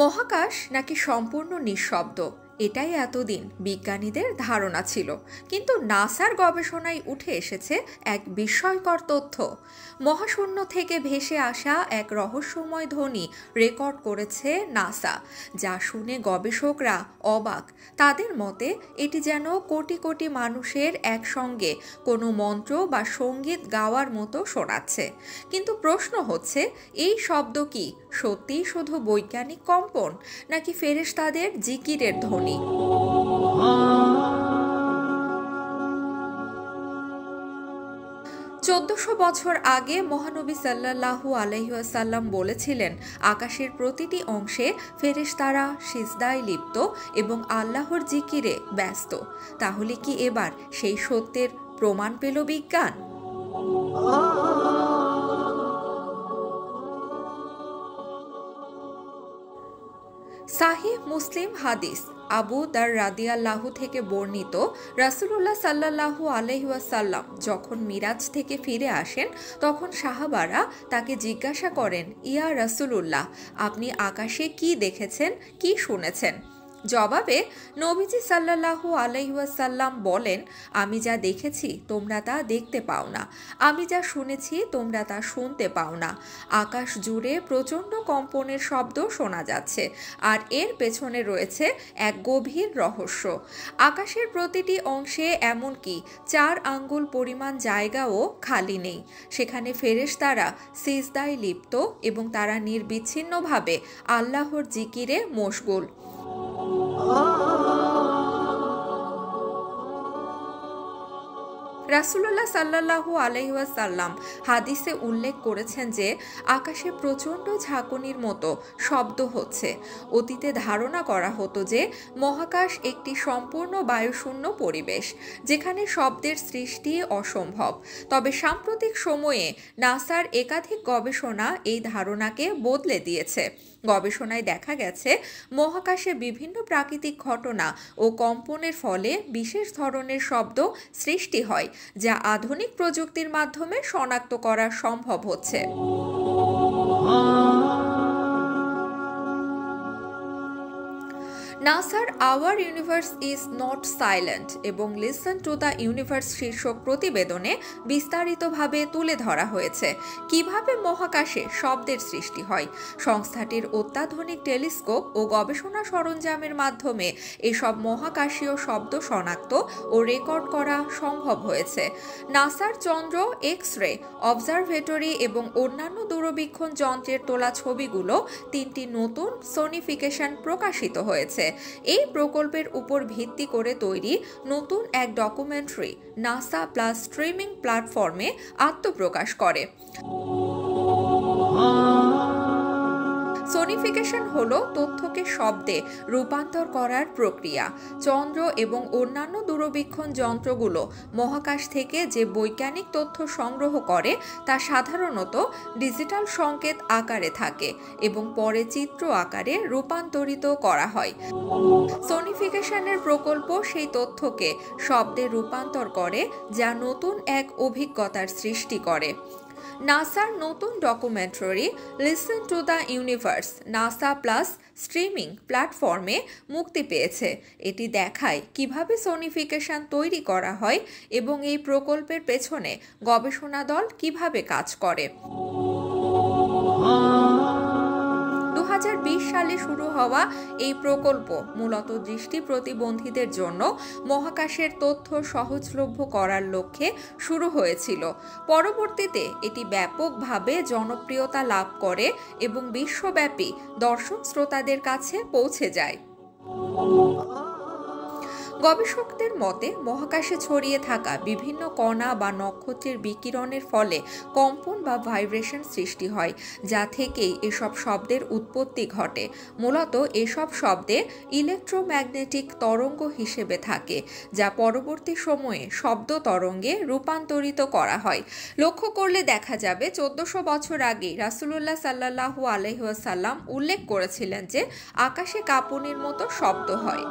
মহাকাশ নাকি সম্পূর্ণ নিঃশব্দ, এটাই এতদিন বিজ্ঞানীদের ধারণা ছিল। কিন্তু নাসার গবেষণায় উঠে এসেছে এক বিস্ময়কর তথ্য। মহাশূন্য থেকে ভেসে আসা এক রহস্যময় ধ্বনি রেকর্ড করেছে নাসা, যা শুনে গবেষকরা অবাক। তাদের মতে এটি যেন কোটি কোটি মানুষের একসঙ্গে কোনো মন্ত্র বা সঙ্গীত গাওয়ার মতো শোনাচ্ছে। কিন্তু প্রশ্ন হচ্ছে, এই শব্দ কি সত্যিই শুধু বৈজ্ঞানিক কম্পন, নাকি ফেরেশতাদের জিকিরের ধ্বনি? 1400 বছর আগে মহানবী সাল্লাল্লাহু আলাইহি ওয়াসাল্লাম বলেছিলেন, আকাশের প্রতিটি অংশে ফেরেশতারা সিজদায় লিপ্ত এবং আল্লাহর জিকিরে ব্যস্ত। তাহলে কি এবার সেই সত্যের প্রমাণ পেল বিজ্ঞান? সাহিহ মুসলিম হাদিস আবু দার রাদিয়াল্লাহু থেকে বর্ণিত, রাসূলুল্লাহ সাল্লাল্লাহু আলাইহি ওয়াসাল্লাম যখন মিরাজ থেকে ফিরে আসেন, তখন সাহাবারা তাকে জিজ্ঞাসা করেন, ইয়া রাসূলুল্লাহ, আপনি আকাশে কি দেখেছেন, কি শুনেছেন? জবাবে নবীজি সাল্লাল্লাহু আলাইহি ওয়াসাল্লাম বলেন, আমি যা দেখেছি তোমরা তা দেখতে পাও না, আমি যা শুনেছি তোমরা তা শুনতে পাও না। আকাশ জুড়ে প্রচণ্ড কম্পনের শব্দ শোনা যাচ্ছে, আর এর পেছনে রয়েছে এক গভীর রহস্য। আকাশের প্রতিটি অংশে এমনকি 4 আঙ্গুল পরিমাণ জায়গাও খালি নেই। সেখানে ফেরেশতারা সিজদায় লিপ্ত এবং তারা নির্বিচ্ছিন্নভাবে আল্লাহর জিকিরে মশগুল। রাসূলুল্লাহ সাল্লাল্লাহু আলাইহি ওয়াসাল্লাম হাদিসে উল্লেখ করেছেন যে আকাশে প্রচণ্ড ঝাঁকুনির মতো শব্দ হচ্ছে। অতীতে ধারণা করা হতো যে মহাকাশ একটি সম্পূর্ণ বায়ুশূন্য পরিবেশ, যেখানে শব্দের সৃষ্টি অসম্ভব। তবে সাম্প্রতিক সময়ে নাসার একাধিক গবেষণা এই ধারণাকে বদলে দিয়েছে। গবেষণায় দেখা গেছে, মহাকাশে বিভিন্ন প্রাকৃতিক ঘটনা ও কম্পনের ফলে বিশেষ ধরনের শব্দ সৃষ্টি হয়, যা আধুনিক প্রযুক্তির মাধ্যমে শনাক্ত করা সম্ভব হচ্ছে। নাসার hour universe is not silent এবং লিসন টু দ্য ইউনিভার্স শীর্ষক প্রতিবেদনে বিস্তারিতভাবে তুলে ধরা হয়েছে কিভাবে মহাকাশে শব্দের সৃষ্টি হয়। সংস্থাটির অত্যাধুনিক টেলিস্কোপ ও গবেষণা সরঞ্জামের মাধ্যমে এসব মহাকাশীয় শব্দ শনাক্ত ও রেকর্ড করা সম্ভব হয়েছে। নাসার চন্দ্র, এক্স রে অবজারভেটরি এবং অন্যান্য দূরবীক্ষণ যন্ত্রের তোলা ছবিগুলো 3টি নতুন সোনিফিকেশন প্রকাশিত হয়েছে। এই প্রকল্পের উপর ভিত্তি করে তৈরি নতুন এক ডকুমেন্টারি নাসা প্লাস স্ট্রিমিং প্ল্যাটফর্মে আত্মপ্রকাশ করে। সোনিফিকেশন হলো তথ্যকে শব্দে রূপান্তর করার প্রক্রিয়া। চন্দ্র এবং অন্যান্য দূরবীক্ষণ যন্ত্রগুলো মহাকাশ থেকে যে বৈজ্ঞানিক তথ্য সংগ্রহ করে তা সাধারণত ডিজিটাল সংকেত আকারে থাকে এবং পরে চিত্র আকারে রূপান্তরিত করা হয়। সোনিফিকেশনের প্রকল্প সেই তথ্যকে শব্দে রূপান্তর করে, যা নতুন এক অভিজ্ঞতার সৃষ্টি করে। নাসার নতুন documentary listen to the universe NASA plus streaming প্ল্যাটফর্মে মুক্তি পেয়েছে। এটি দেখায় কিভাবে সোনিফিকেশন তৈরি করা হয় এবং এই প্রকল্পের পেছনে গবেষণা দল কিভাবে কাজ করে। 2020 সালে শুরু হওয়া এই প্রকল্প মূলত দৃষ্টি প্রতিবন্ধীদের জন্য মহাকাশের তথ্য সহজলভ্য করার লক্ষ্যে শুরু হয়েছিল। পরবর্তীতে এটি ব্যাপকভাবে জনপ্রিয়তা লাভ করে এবং বিশ্বব্যাপী দর্শক শ্রোতাদের কাছে পৌঁছে যায়। গবেষকদের মতে মহাকাশে ছড়িয়ে থাকা বিভিন্ন কণা বা নক্ষত্রের বিকিরণের ফলে কম্পন বা ভাইব্রেশন সৃষ্টি হয়, যা থেকেই এসব শব্দের উৎপত্তি ঘটে। মূলত এসব শব্দে ইলেকট্রোম্যাগনেটিক তরঙ্গ হিসেবে থাকে, যা পরবর্তী সময়ে শব্দ তরঙ্গে রূপান্তরিত করা হয়। লক্ষ্য করলে দেখা যাবে 1400 বছর আগে রাসূলুল্লাহ সাল্লাল্লাহু আলাইহি ওয়াসাল্লাম উল্লেখ করেছিলেন যে আকাশে কাঁপুনির মতো শব্দ হয়।